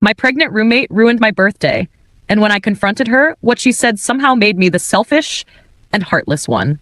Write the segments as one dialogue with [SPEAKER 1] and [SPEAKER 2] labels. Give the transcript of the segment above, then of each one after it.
[SPEAKER 1] My pregnant roommate ruined my birthday, and when I confronted her, what she said somehow made me the selfish and heartless one.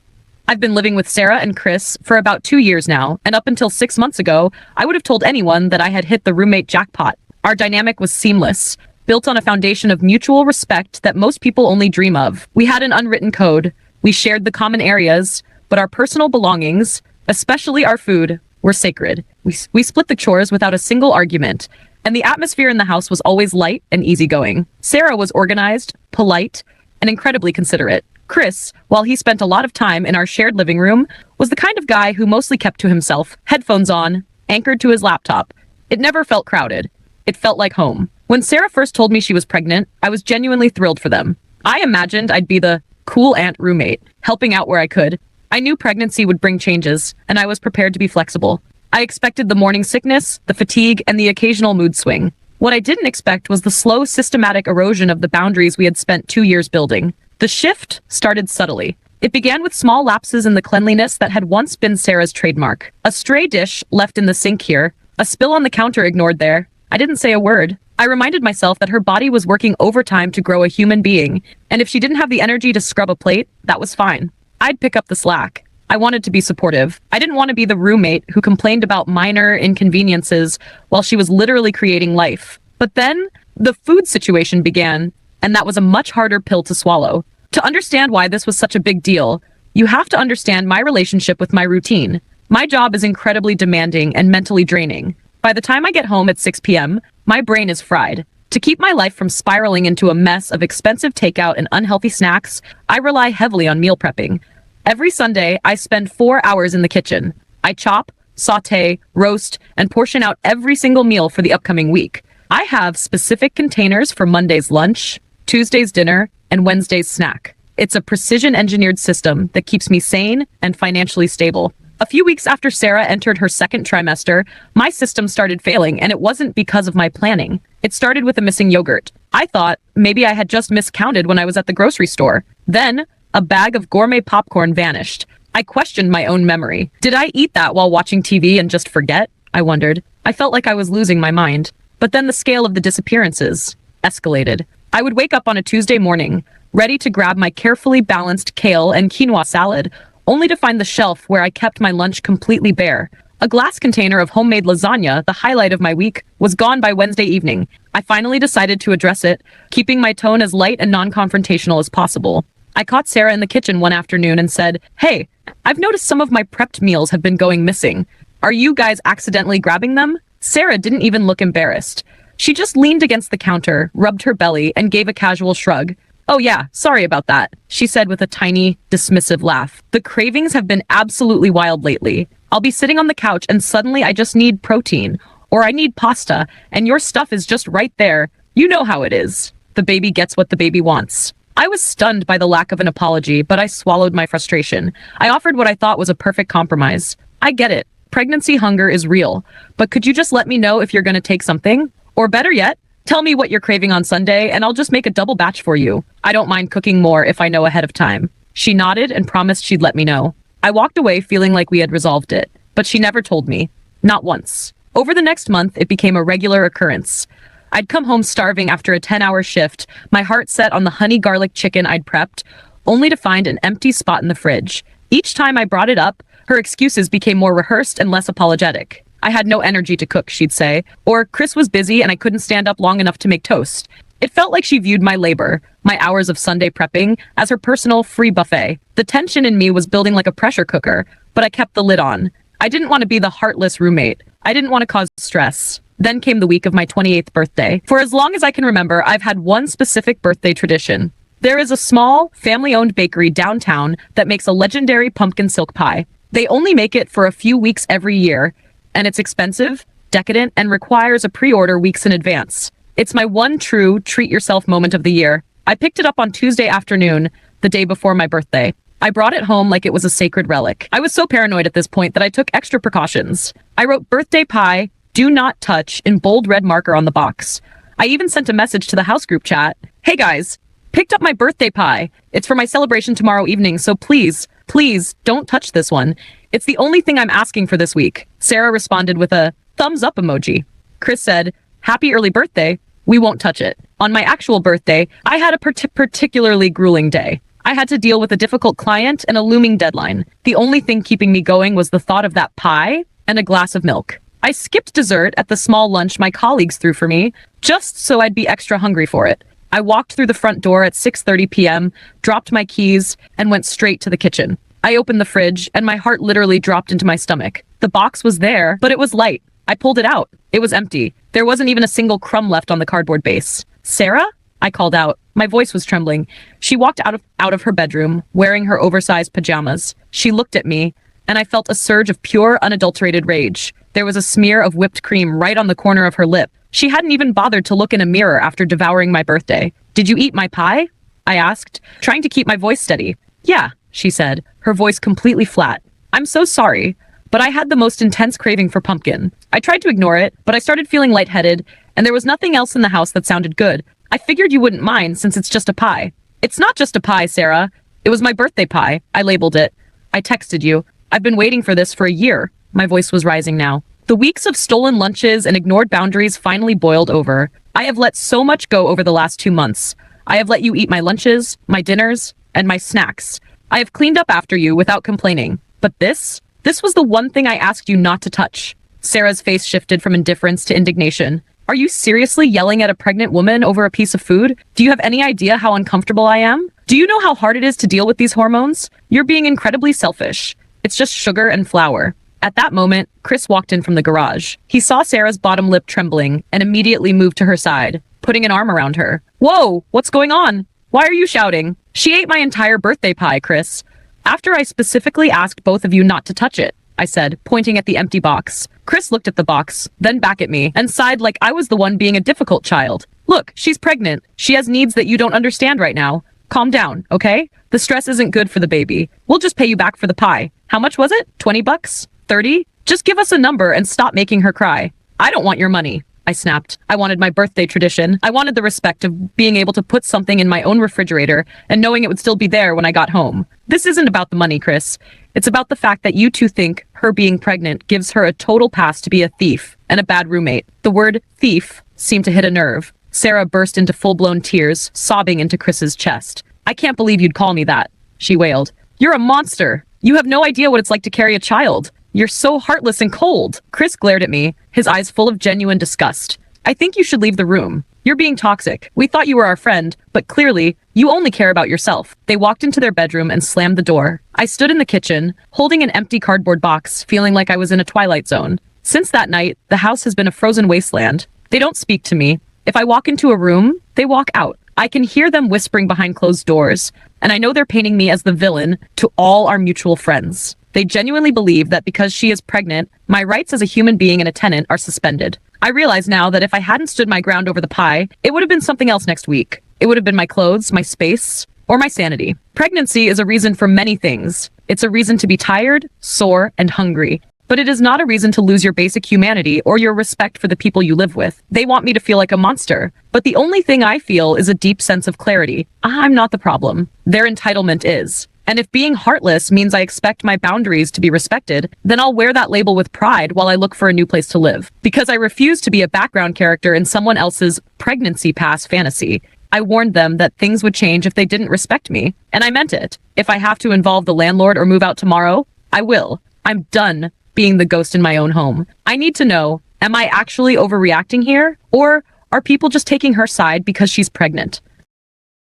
[SPEAKER 1] I've been living with Sarah and Chris for about 2 years now, and up until 6 months ago, I would have told anyone that I had hit the roommate jackpot. Our dynamic was seamless, built on a foundation of mutual respect that most people only dream of. We had an unwritten code. We shared the common areas, but our personal belongings, especially our food, were sacred. We split the chores without a single argument, and the atmosphere in the house was always light and easygoing. Sarah was organized, polite, and incredibly considerate. Chris, while he spent a lot of time in our shared living room, was the kind of guy who mostly kept to himself, headphones on, anchored to his laptop. It never felt crowded. It felt like home. When Sarah first told me she was pregnant, I was genuinely thrilled for them. I imagined I'd be the cool aunt roommate, helping out where I could. I knew pregnancy would bring changes, and I was prepared to be flexible. I expected the morning sickness, the fatigue, and the occasional mood swing. What I didn't expect was the slow, systematic erosion of the boundaries we had spent 2 years building. The shift started subtly. It began with small lapses in the cleanliness that had once been Sarah's trademark. A stray dish left in the sink here, a spill on the counter ignored there. I didn't say a word. I reminded myself that her body was working overtime to grow a human being, and if she didn't have the energy to scrub a plate, that was fine. I'd pick up the slack. I wanted to be supportive. I didn't want to be the roommate who complained about minor inconveniences while she was literally creating life. But then, the food situation began, and that was a much harder pill to swallow. To understand why this was such a big deal, you have to understand my relationship with my routine. My job is incredibly demanding and mentally draining. By the time I get home at 6 p.m., my brain is fried. To keep my life from spiraling into a mess of expensive takeout and unhealthy snacks, I rely heavily on meal prepping. Every Sunday, I spend 4 hours in the kitchen. I chop, saute, roast, and portion out every single meal for the upcoming week. I have specific containers for Monday's lunch, Tuesday's dinner, and Wednesday's snack. It's a precision-engineered system that keeps me sane and financially stable. A few weeks after Sarah entered her second trimester, my system started failing, and it wasn't because of my planning. It started with a missing yogurt. I thought maybe I had just miscounted when I was at the grocery store. Then, a bag of gourmet popcorn vanished. I questioned my own memory. Did I eat that while watching TV and just forget? I wondered. I felt like I was losing my mind. But then the scale of the disappearances escalated. I would wake up on a Tuesday morning, ready to grab my carefully balanced kale and quinoa salad, only to find the shelf where I kept my lunch completely bare. A glass container of homemade lasagna, the highlight of my week, was gone by Wednesday evening. I finally decided to address it, keeping my tone as light and non-confrontational as possible. I caught Sarah in the kitchen one afternoon and said, "Hey, I've noticed some of my prepped meals have been going missing. Are you guys accidentally grabbing them?" Sarah didn't even look embarrassed. She just leaned against the counter, rubbed her belly, and gave a casual shrug. "Oh yeah, sorry about that," she said with a tiny, dismissive laugh. "The cravings have been absolutely wild lately. I'll be sitting on the couch and suddenly I just need protein, or I need pasta, and your stuff is just right there. You know how it is. The baby gets what the baby wants." I was stunned by the lack of an apology, but I swallowed my frustration. I offered what I thought was a perfect compromise. "I get it. Pregnancy hunger is real, but could you just let me know if you're going to take something? Or better yet, tell me what you're craving on Sunday and I'll just make a double batch for you. I don't mind cooking more if I know ahead of time." She nodded and promised she'd let me know. I walked away feeling like we had resolved it, but she never told me. Not once. Over the next month, it became a regular occurrence. I'd come home starving after a 10-hour shift, my heart set on the honey garlic chicken I'd prepped, only to find an empty spot in the fridge. Each time I brought it up, her excuses became more rehearsed and less apologetic. I had no energy to cook, she'd say, or Chris was busy and I couldn't stand up long enough to make toast. It felt like she viewed my labor, my hours of Sunday prepping, as her personal free buffet. The tension in me was building like a pressure cooker, but I kept the lid on. I didn't want to be the heartless roommate. I didn't want to cause stress. Then came the week of my 28th birthday. For as long as I can remember, I've had one specific birthday tradition. There is a small, family-owned bakery downtown that makes a legendary pumpkin silk pie. They only make it for a few weeks every year, and it's expensive, decadent, and requires a pre-order weeks in advance. It's my one true treat-yourself moment of the year. I picked it up on Tuesday afternoon, the day before my birthday. I brought it home like it was a sacred relic. I was so paranoid at this point that I took extra precautions. I wrote "birthday pie, do not touch" in bold red marker on the box. I even sent a message to the house group chat. "Hey guys, picked up my birthday pie. It's for my celebration tomorrow evening, so please, please don't touch this one. It's the only thing I'm asking for this week." Sarah responded with a thumbs up emoji. Chris said, "Happy early birthday. We won't touch it. On my actual birthday, I had a particularly grueling day. I had to deal with a difficult client and a looming deadline. The only thing keeping me going was the thought of that pie and a glass of milk. I skipped dessert at the small lunch my colleagues threw for me, just so I'd be extra hungry for it. I walked through the front door at 6:30 p.m., dropped my keys, and went straight to the kitchen. I opened the fridge, and my heart literally dropped into my stomach. The box was there, but it was light. I pulled it out. It was empty. There wasn't even a single crumb left on the cardboard base. "Sarah?" I called out. My voice was trembling. She walked out of her bedroom, wearing her oversized pajamas. She looked at me, and I felt a surge of pure, unadulterated rage. There was a smear of whipped cream right on the corner of her lip. She hadn't even bothered to look in a mirror after devouring my birthday. "Did you eat my pie?" I asked, trying to keep my voice steady. "Yeah," she said, her voice completely flat. "I'm so sorry, but I had the most intense craving for pumpkin. I tried to ignore it, but I started feeling lightheaded, and there was nothing else in the house that sounded good. I figured you wouldn't mind since it's just a pie." "It's not just a pie, Sarah. It was my birthday pie. I labeled it. I texted you. I've been waiting for this for a year." My voice was rising now. The weeks of stolen lunches and ignored boundaries finally boiled over. I have let so much go over the last 2 months. I have let you eat my lunches, my dinners, and my snacks. I have cleaned up after you without complaining. But this was the one thing I asked you not to touch. Sarah's face shifted from indifference to indignation. "Are you seriously yelling at a pregnant woman over a piece of food? Do you have any idea how uncomfortable I am? Do you know how hard it is to deal with these hormones? You're being incredibly selfish. It's just sugar and flour." At that moment, Chris walked in from the garage. He saw Sarah's bottom lip trembling and immediately moved to her side, putting an arm around her. "Whoa, what's going on? Why are you shouting? She ate my entire birthday pie, Chris. After I specifically asked both of you not to touch it," I said, pointing at the empty box. Chris looked at the box, then back at me, and sighed like I was the one being a difficult child. "Look, she's pregnant. She has needs that you don't understand right now. Calm down, okay? The stress isn't good for the baby. We'll just pay you back for the pie. How much was it? 20 bucks? 30? Just give us a number and stop making her cry." "I don't want your money," I snapped. I wanted my birthday tradition. I wanted the respect of being able to put something in my own refrigerator and knowing it would still be there when I got home. This isn't about the money, Chris. It's about the fact that you two think her being pregnant gives her a total pass to be a thief and a bad roommate. The word thief seemed to hit a nerve. Sarah burst into full-blown tears, sobbing into Chris's chest. "I can't believe you'd call me that," she wailed. "You're a monster. You have no idea what it's like to carry a child. You're so heartless and cold." Chris glared at me, his eyes full of genuine disgust. "I think you should leave the room. You're being toxic. We thought you were our friend, but clearly, you only care about yourself." They walked into their bedroom and slammed the door. I stood in the kitchen, holding an empty cardboard box, feeling like I was in a twilight zone. Since that night, the house has been a frozen wasteland. They don't speak to me. If I walk into a room, they walk out. I can hear them whispering behind closed doors, and I know they're painting me as the villain to all our mutual friends. They genuinely believe that because she is pregnant, my rights as a human being and a tenant are suspended. I realize now that if I hadn't stood my ground over the pie, it would have been something else next week. It would have been my clothes, my space, or my sanity. Pregnancy is a reason for many things. It's a reason to be tired, sore, and hungry. But it is not a reason to lose your basic humanity or your respect for the people you live with. They want me to feel like a monster. But the only thing I feel is a deep sense of clarity. I'm not the problem. Their entitlement is. And if being heartless means I expect my boundaries to be respected, then I'll wear that label with pride while I look for a new place to live. Because I refuse to be a background character in someone else's pregnancy pass fantasy. I warned them that things would change if they didn't respect me. And I meant it. If I have to involve the landlord or move out tomorrow, I will. I'm done being the ghost in my own home. I need to know, am I actually overreacting here? Or are people just taking her side because she's pregnant?